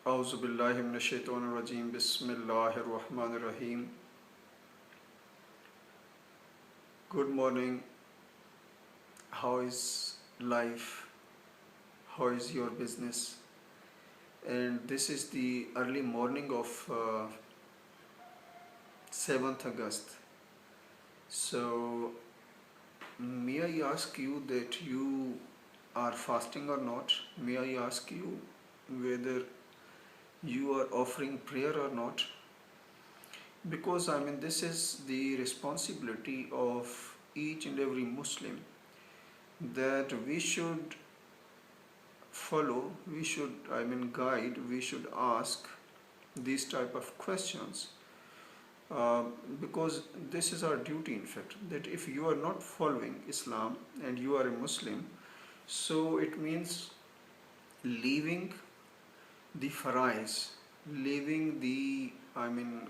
Auzu billahi minash shaitanir rajim. Bismillahir rahmanir rahim. Good morning. How is life? How is your business? And this is the early morning of 7th August. So, may I ask you that you are fasting or not? May I ask you whether you are offering prayer or not? Because this is the responsibility of each and every Muslim, that we should follow, we should guide, we should ask these type of questions, uh, because this is our duty, in fact, that if you are not following Islam and you are a Muslim, so it means leaving the farais, leaving the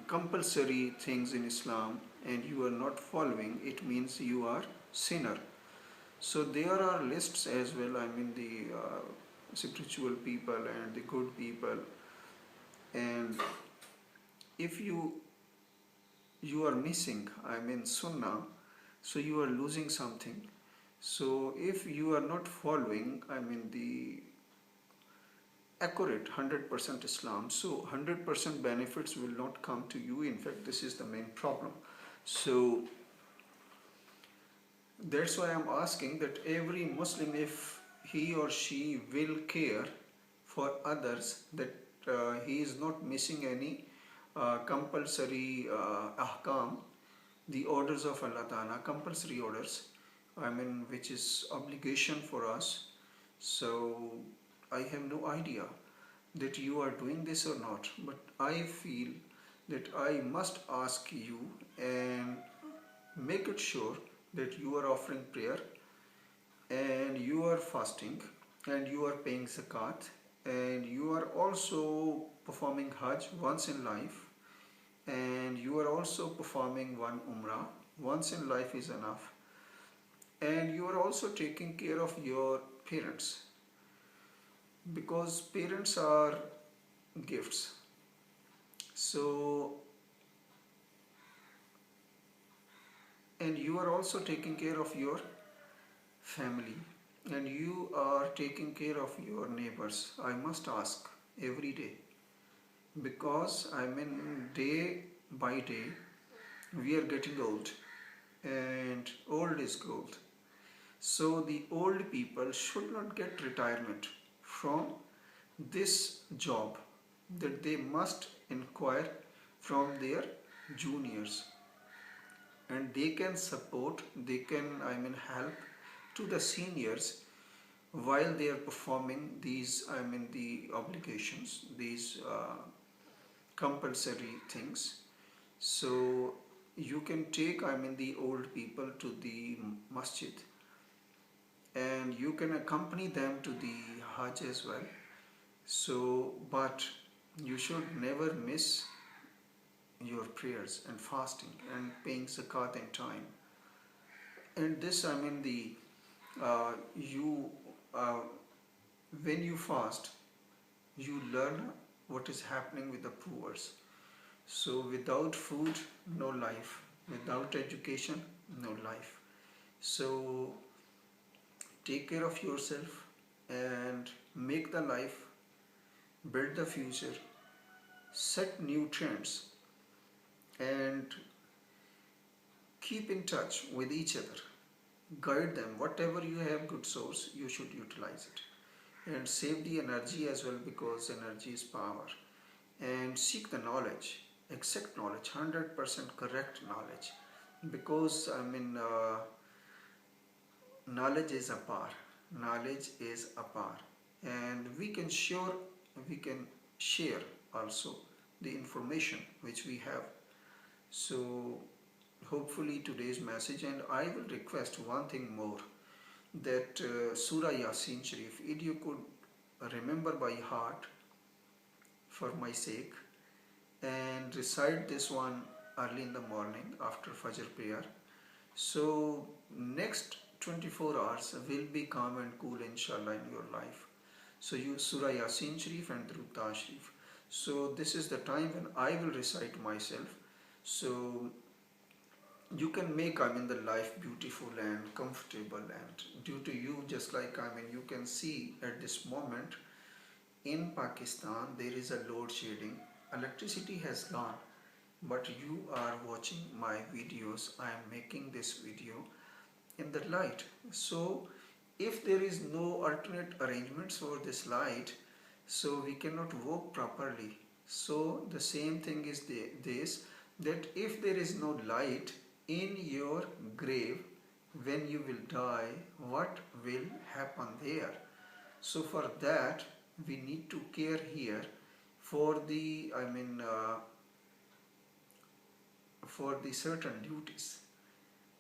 compulsory things in Islam, and you are not following, it means you are sinner. So there are lists as well, the spiritual people and the good people, and if you are missing sunnah, so you are losing something. So if you are not following the accurate 100% Islam, so 100% benefits will not come to you. In fact, this is the main problem. So that's why I'm asking that every Muslim, if he or she will care for others, that he is not missing any compulsory ahkam, the orders of Allah Ta'ala, compulsory orders, which is obligation for us. So I have no idea that you are doing this or not, but I feel that I must ask you and make it sure that you are offering prayer and you are fasting and you are paying zakat and you are also performing Hajj once in life, and you are also performing one Umrah. Once in life is enough. And you are also taking care of your parents, because parents are gifts. So, and you are also taking care of your family, and you are taking care of your neighbors. I must ask every day, because day by day we are getting old, and old is gold. So the old people should not get retirement from this job, that they must inquire from their juniors, and they can support, they can help to the seniors while they are performing these the obligations, these compulsory things. So you can take the old people to the masjid, and you can accompany them to the Hajj as well. So, but you should never miss your prayers and fasting and paying zakat in time. And this the you when you fast, you learn what is happening with the poor. So without food, no life. Without education, no life. So take care of yourself and make the life, build the future, set new trends, and keep in touch with each other. Guide them. Whatever you have good source, you should utilize it. And save the energy as well, because energy is power. And seek the knowledge, exact knowledge, 100% correct knowledge, because knowledge is a power. Knowledge is a power, and we can share also the information which we have. So hopefully today's message, and I will request one thing more, that Surah Yasin Sharif, if you could remember by heart for my sake, and recite this one early in the morning after Fajr prayer. So next 24 hours will be calm and cool inshallah in your life. So you Surah Yasin Sharif and Durud Sharif. So this is the time when I will recite myself. So you can make the life beautiful and comfortable, and due to you, just like you can see at this moment in Pakistan there is a load shedding. Electricity has gone, but you are watching my videos. I am making this video in the light. So if there is no alternate arrangements for this light, so we cannot work properly. So the same thing is this, that if there is no light in your grave when you will die, what will happen there? So for that we need to care here for the for the certain duties.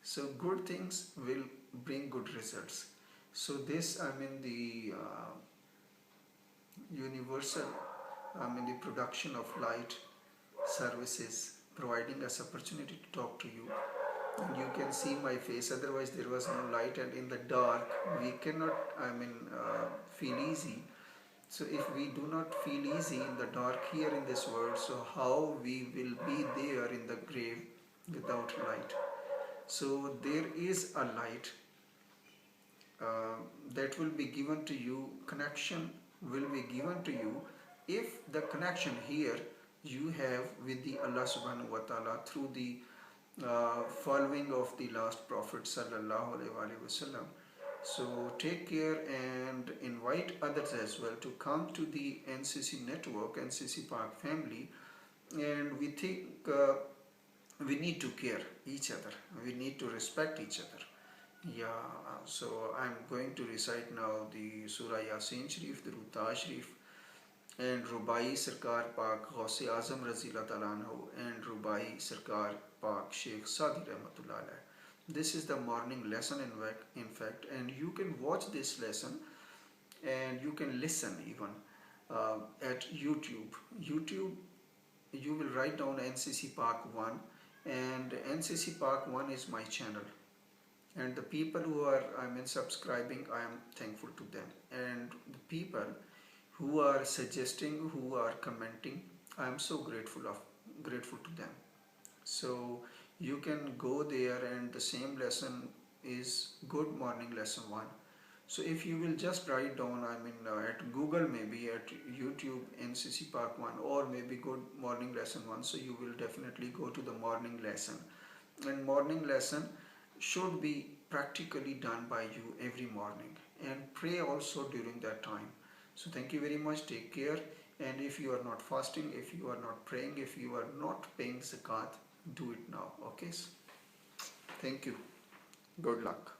So good things will bring good results. So this the universal the production of light services providing us opportunity to talk to you, and you can see my face. Otherwise there was no light, and in the dark we cannot feel easy. So if we do not feel easy in the dark here in this world, so how we will be there in the grave without light? So there is a light uh, that will be given to you. Connection will be given to you if the connection here you have with the Allah subhanahu wa ta'ala through the following of the last Prophet sallallahu alaihi wasallam. So take care and invite others as well to come to the NCC network, NCC Park family. And we think we need to care each other, we need to respect each other. Yeah, so I'm going to recite now the Surah Yasin Sharif, the Ruta Sharif, and Rubai Sarkar Pak Gausi Azam Razila Talanhu, and Rubai Sarkar Pak Sheikh Sadi Rahmatullah Alayh. This is the morning lesson in fact, and you can watch this lesson and you can listen even at YouTube. YouTube, you will write down NCC Park 1, and NCC Park 1 is my channel. And the people who are subscribing, I am thankful to them. And the people who are suggesting, who are commenting, I am so grateful to them. So you can go there, and the same lesson is Good Morning Lesson 1. So if you will just write down at Google, maybe at YouTube NCC Park 1, or maybe Good Morning Lesson 1, so you will definitely go to the morning lesson. And morning lesson should be practically done by you every morning, and pray also during that time. So thank you very much, take care. And if you are not fasting, if you are not praying, if you are not paying zakat, do it now. Okay, thank you, good luck.